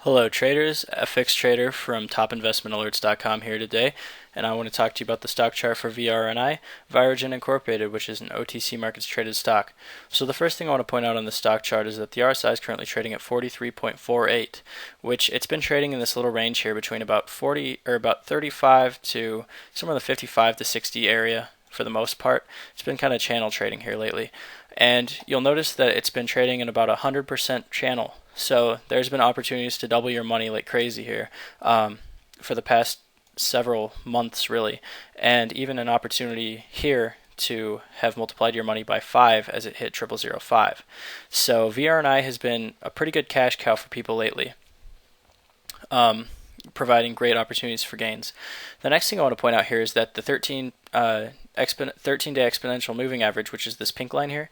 Hello traders, Affix trader from topinvestmentalerts.com here today, and I want to talk to you about the stock chart for VRNI, Virogen Incorporated, which is an OTC markets traded stock. So the first thing I want to point out on the stock chart is that the RSI is currently trading at 43.48, which it's been trading in this little range here between about 35 to somewhere in the 55 to 60 area for the most part. It's been kind of channel trading here lately. And you'll notice that it's been trading in about 100% channel. So there's been opportunities to double your money like crazy here for the past several months, really. And even an opportunity here to have multiplied your money by 5 as it hit 0005. So VRNI has been a pretty good cash cow for people lately, providing great opportunities for gains. The next thing I want to point out here is that the 13-day exponential moving average, which is this pink line here,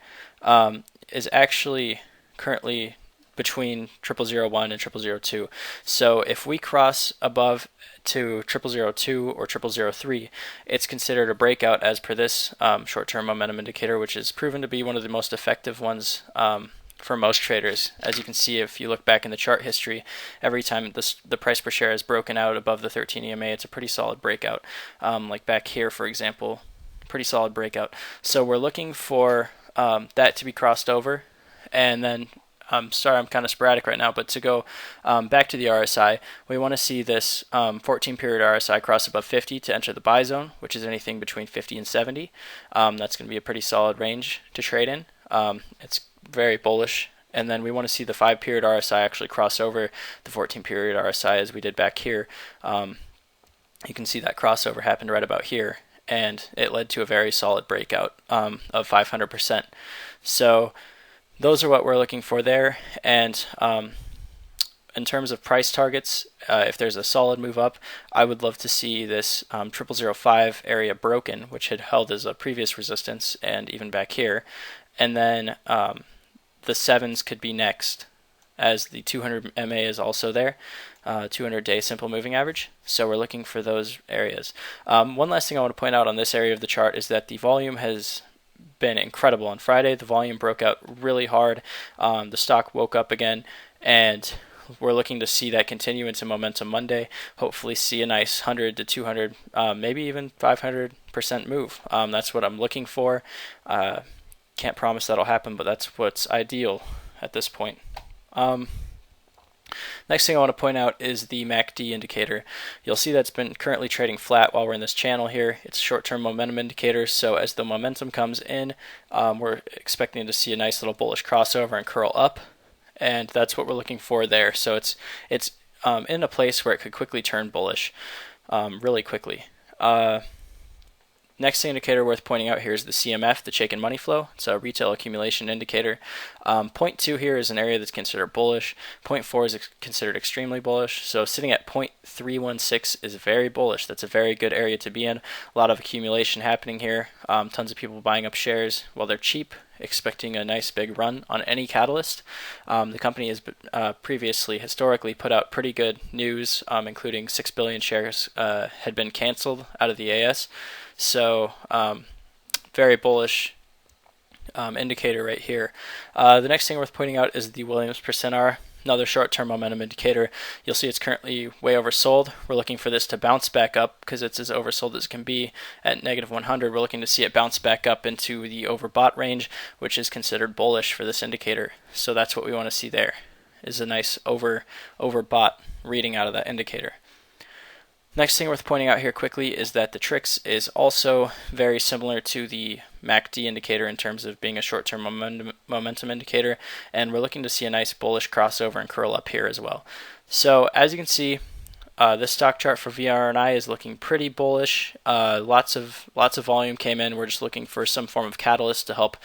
is actually currently between 0001 and 0002. So if we cross above to 0002 or 0003, it's considered a breakout as per this short-term momentum indicator, which is proven to be one of the most effective ones for most traders. As you can see, if you look back in the chart history, every time the price per share is broken out above the 13 EMA, it's a pretty solid breakout. Like back here, for example, pretty solid breakout. So we're looking for that to be crossed over, and then sorry, I'm kind of sporadic right now, but to go back to the RSI, we want to see this 14-period RSI cross above 50 to enter the buy zone, which is anything between 50 and 70. That's going to be a pretty solid range to trade in. It's very bullish. And then we want to see the 5-period RSI actually cross over the 14-period RSI as we did back here. You can see that crossover happened right about here, and it led to a very solid breakout of 500%. So those are what we're looking for there. And in terms of price targets, if there's a solid move up, I would love to see this 0005 area broken, which had held as a previous resistance, and even back here. And then the 7s could be next, as the 200 MA is also there, 200-day simple moving average. So we're looking for those areas. One last thing I want to point out on this area of the chart is that the volume has been incredible. On Friday, the volume broke out really hard. The stock woke up again, and we're looking to see that continue into momentum Monday. Hopefully see a nice 100 to 200, maybe even 500% move. That's what I'm looking for. Can't promise that'll happen, but that's what's ideal at this point. Next thing I want to point out is the MACD indicator. You'll see that's been currently trading flat while we're in this channel here. It's a short-term momentum indicator, so as the momentum comes in, we're expecting to see a nice little bullish crossover and curl up, and that's what we're looking for there. So it's in a place where it could quickly turn bullish, really quickly. Next indicator worth pointing out here is the CMF, the Chaikin Money Flow. It's a retail accumulation indicator. Point 2 here is an area that's considered bullish. Point 4 is considered extremely bullish. So sitting at 0.316 is very bullish. That's a very good area to be in. A lot of accumulation happening here. Tons of people buying up shares while they're cheap, expecting a nice big run on any catalyst. The company has previously, historically, put out pretty good news, including 6 billion shares had been canceled out of the AS. So very bullish indicator right here. The next thing worth pointing out is the Williams percent R, another short-term momentum indicator. You'll see it's currently way oversold. We're looking for this to bounce back up because it's as oversold as it can be at negative 100. We're looking to see it bounce back up into the overbought range, which is considered bullish for this indicator. So that's what we want to see there, is a nice overbought reading out of that indicator. Next thing worth pointing out here quickly is that the TRIX is also very similar to the MACD indicator in terms of being a short-term momentum indicator, and we're looking to see a nice bullish crossover and curl up here as well. So as you can see, this stock chart for VRNI is looking pretty bullish. Lots of volume came in. We're just looking for some form of catalyst to help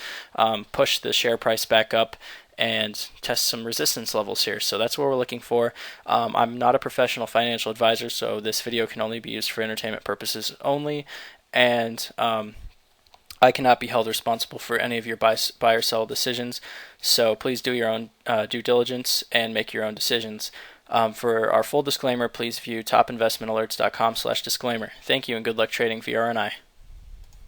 push the share price back up and test some resistance levels here. So that's what we're looking for. I'm not a professional financial advisor, so this video can only be used for entertainment purposes only, and I cannot be held responsible for any of your buy or sell decisions. So please do your own due diligence and make your own decisions. For our full disclaimer, please view topinvestmentalerts.com/disclaimer. Thank you and good luck trading VRNI.